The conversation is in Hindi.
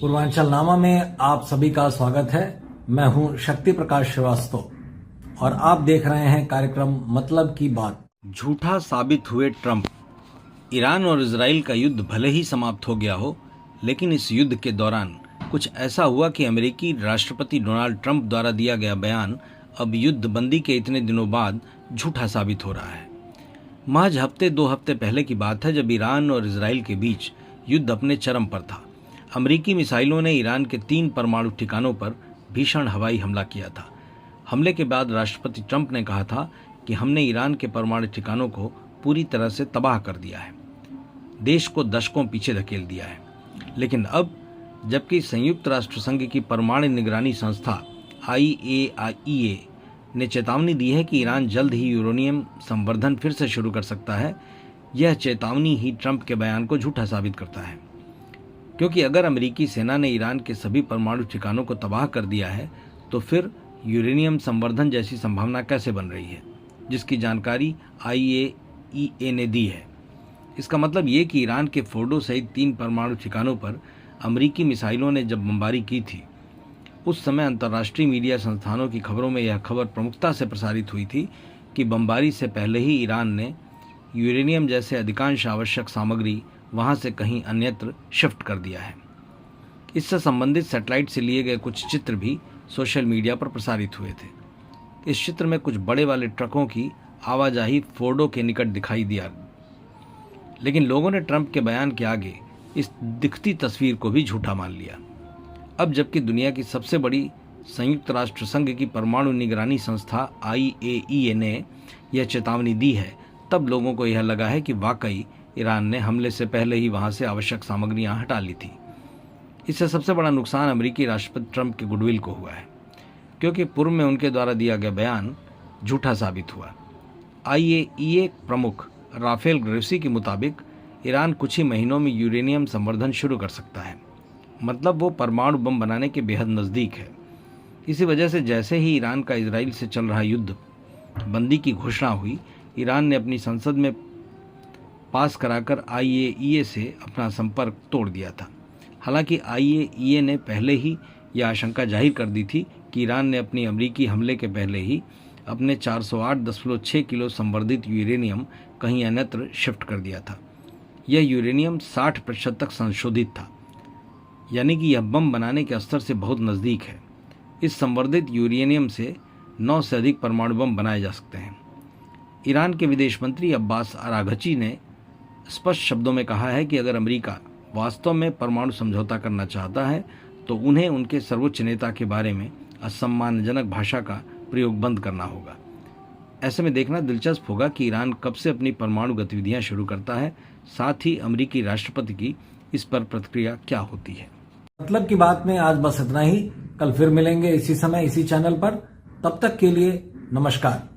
पूर्वांचल नामा में आप सभी का स्वागत है। मैं हूं शक्ति प्रकाश श्रीवास्तव और आप देख रहे हैं कार्यक्रम मतलब की बात। झूठा साबित हुए ट्रंप। ईरान और इजराइल का युद्ध भले ही समाप्त हो गया हो, लेकिन इस युद्ध के दौरान कुछ ऐसा हुआ कि अमेरिकी राष्ट्रपति डोनाल्ड ट्रंप द्वारा दिया गया बयान अब युद्ध बंदी के इतने दिनों बाद झूठा साबित हो रहा है। महज हफ्ते 2 हफ्ते पहले की बात है जब ईरान और इजराइल के बीच युद्ध अपने चरम पर था। अमेरिकी मिसाइलों ने ईरान के 3 परमाणु ठिकानों पर भीषण हवाई हमला किया था। हमले के बाद राष्ट्रपति ट्रंप ने कहा था कि हमने ईरान के परमाणु ठिकानों को पूरी तरह से तबाह कर दिया है, देश को दशकों पीछे धकेल दिया है। लेकिन अब जबकि संयुक्त राष्ट्र संघ की परमाणु निगरानी संस्था IAEA ने चेतावनी दी है कि ईरान जल्द ही यूरेनियम संवर्धन फिर से शुरू कर सकता है, यह चेतावनी ही ट्रंप के बयान को झूठा साबित करता है। क्योंकि अगर अमेरिकी सेना ने ईरान के सभी परमाणु ठिकानों को तबाह कर दिया है तो फिर यूरेनियम संवर्धन जैसी संभावना कैसे बन रही है, जिसकी जानकारी IAEA ने दी है। इसका मतलब ये कि ईरान के फोर्डो सहित 3 परमाणु ठिकानों पर अमेरिकी मिसाइलों ने जब बमबारी की थी, उस समय अंतर्राष्ट्रीय मीडिया संस्थानों की खबरों में यह खबर प्रमुखता से प्रसारित हुई थी कि बमबारी से पहले ही ईरान ने यूरेनियम जैसे अधिकांश आवश्यक सामग्री वहां से कहीं अन्यत्र शिफ्ट कर दिया है। इससे संबंधित सैटेलाइट से लिए गए कुछ चित्र भी सोशल मीडिया पर प्रसारित हुए थे। इस चित्र में कुछ बड़े वाले ट्रकों की आवाजाही फोर्डो के निकट दिखाई दिया, लेकिन लोगों ने ट्रंप के बयान के आगे इस दिखती तस्वीर को भी झूठा मान लिया। अब जबकि दुनिया की सबसे बड़ी संयुक्त राष्ट्र संघ की परमाणु निगरानी संस्था IAEA ने यह चेतावनी दी है, तब लोगों को यह लगा है कि वाकई ईरान ने हमले से पहले ही वहां से आवश्यक सामग्रियां हटा ली थी। इससे सबसे बड़ा नुकसान अमेरिकी राष्ट्रपति ट्रंप के गुडविल को हुआ है, क्योंकि पूर्व में उनके द्वारा दिया गया बयान झूठा साबित हुआ। IAEA प्रमुख राफेल ग्रोसी के मुताबिक ईरान कुछ ही महीनों में यूरेनियम संवर्धन शुरू कर सकता है, मतलब वो परमाणु बम बनाने के बेहद नज़दीक है। इसी वजह से जैसे ही ईरान का इजराइल से चल रहा युद्ध बंदी की घोषणा हुई, ईरान ने अपनी संसद में पास कराकर IAEA से अपना संपर्क तोड़ दिया था। हालांकि IAEA ने पहले ही यह आशंका जाहिर कर दी थी कि ईरान ने अपनी अमेरिकी हमले के पहले ही अपने 408.6 किलो संवर्धित यूरेनियम कहीं अन्यत्र शिफ्ट कर दिया था। यह यूरेनियम 60% तक संशोधित था, यानी कि यह बम बनाने के स्तर से बहुत नज़दीक है। इस संवर्धित यूरेनियम से 9 से अधिक परमाणु बम बनाए जा सकते हैं। ईरान के विदेश मंत्री अब्बास अराघची ने स्पष्ट शब्दों में कहा है कि अगर अमेरिका वास्तव में परमाणु समझौता करना चाहता है तो उन्हें उनके सर्वोच्च नेता के बारे में असम्मानजनक भाषा का प्रयोग बंद करना होगा। ऐसे में देखना दिलचस्प होगा कि ईरान कब से अपनी परमाणु गतिविधियां शुरू करता है, साथ ही अमेरिकी राष्ट्रपति की इस पर प्रतिक्रिया क्या होती है। मतलब की बात में आज बस इतना ही। कल फिर मिलेंगे इसी समय इसी चैनल पर। तब तक के लिए नमस्कार।